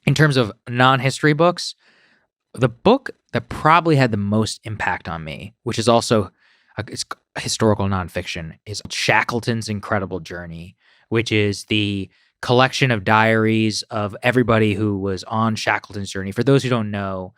in terms of non-history books, the book that probably had the most impact on me, which is also it's historical nonfiction, is Shackleton's Incredible Journey, which is the collection of diaries of everybody who was on Shackleton's journey. For those who don't know,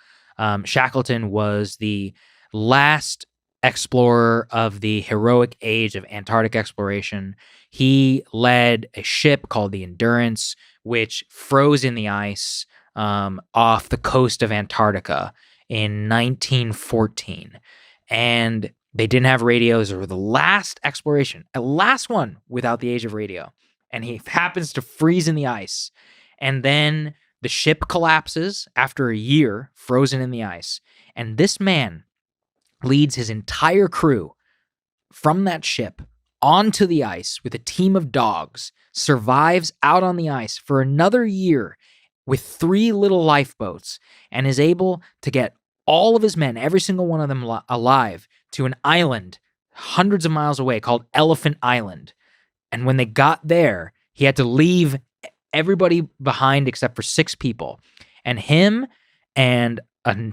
Shackleton was the last explorer of the heroic age of Antarctic exploration. He led a ship called the Endurance, which froze in the ice off the coast of Antarctica in 1914. And they didn't have radios. They were the last exploration, a last one without the age of radio. And he happens to freeze in the ice. And then the ship collapses after a year, frozen in the ice. And this man leads his entire crew from that ship onto the ice with a team of dogs, survives out on the ice for another year with 3 little lifeboats, and is able to get all of his men, every single one of them alive, to an island hundreds of miles away called Elephant Island. And when they got there, he had to leave everybody behind except for 6 people. And him and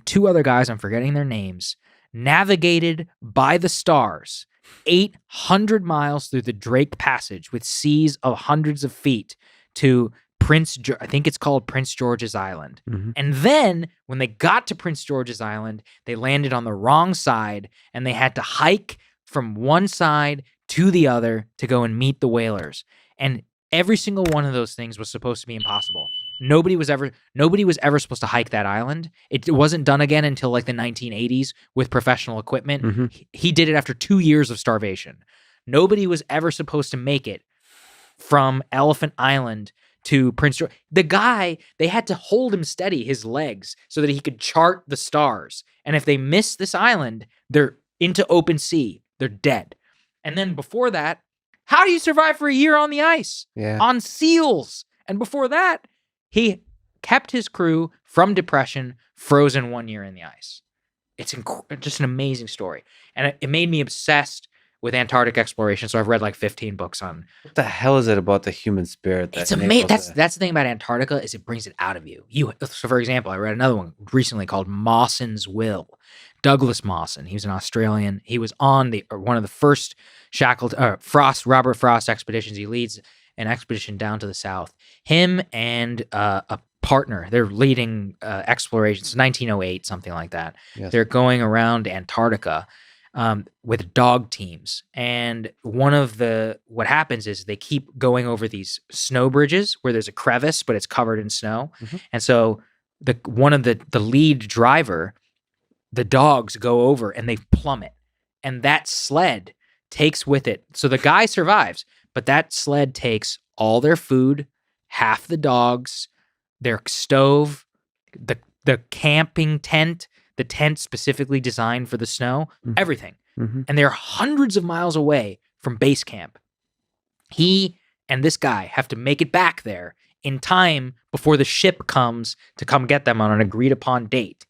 2 other guys, I'm forgetting their names, navigated by the stars 800 miles through the Drake Passage with seas of hundreds of feet to I think it's called Prince George's Island. Mm-hmm. And then when they got to Prince George's Island, they landed on the wrong side and they had to hike from one side to the other to go and meet the whalers. And every single one of those things was supposed to be impossible. Nobody was ever supposed to hike that island. It wasn't done again until like the 1980s with professional equipment. Mm-hmm. He did it after 2 years of starvation. Nobody was ever supposed to make it from Elephant Island to Prince George. The guy, they had to hold him steady, his legs, so that he could chart the stars. And if they miss this island, they're into open sea. They're dead. And then before that, how do you survive for a year on the ice? Yeah. On seals. And before that, he kept his crew from depression, frozen 1 year in the ice. It's just an amazing story. And it made me obsessed with Antarctic exploration. So I've read like 15 books on. What the hell is it about the human spirit? It's amazing. That's the thing about Antarctica is it brings it out of you. So for example, I read another one recently called Mawson's Will. Douglas Mawson. He was an Australian. He was on one of the first Robert Frost expeditions. He leads an expedition down to the south. Him and a partner, they're leading explorations. 1908, something like that. Yes. They're going around Antarctica with dog teams. And what happens is they keep going over these snow bridges where there's a crevice, but it's covered in snow. Mm-hmm. And so one of the lead driver, the dogs go over and they plummet. And that sled takes with it. So the guy survives, but that sled takes all their food, half the dogs, their stove, the camping tent, the tent specifically designed for the snow, mm-hmm. everything. Mm-hmm. And they're hundreds of miles away from base camp. He and this guy have to make it back there in time before the ship comes to come get them on an agreed upon date.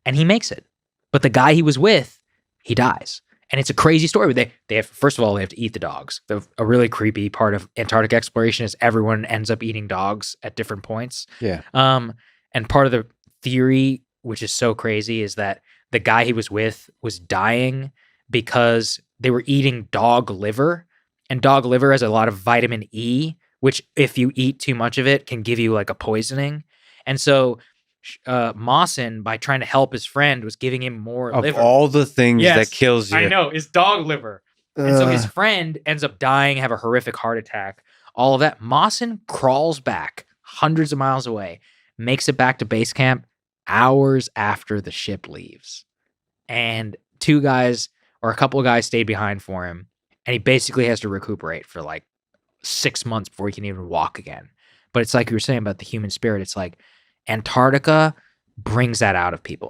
And he makes it. But the guy he was with, he dies. And it's a crazy story. They have, first of all, they have to eat the dogs. A really creepy part of Antarctic exploration is everyone ends up eating dogs at different points. Yeah. And part of the theory, which is so crazy, is that the guy he was with was dying because they were eating dog liver. And dog liver has a lot of vitamin E, which if you eat too much of it can give you like a poisoning. And so Mawson, by trying to help his friend, was giving him more liver. Of all the things that kills you. I know, is dog liver. And so his friend ends up dying, have a horrific heart attack. All of that. Mawson crawls back hundreds of miles away, makes it back to base camp hours after the ship leaves. And 2 guys or a couple of guys stayed behind for him. And he basically has to recuperate for like 6 months before he can even walk again. But it's like you were saying about the human spirit. It's like Antarctica brings that out of people.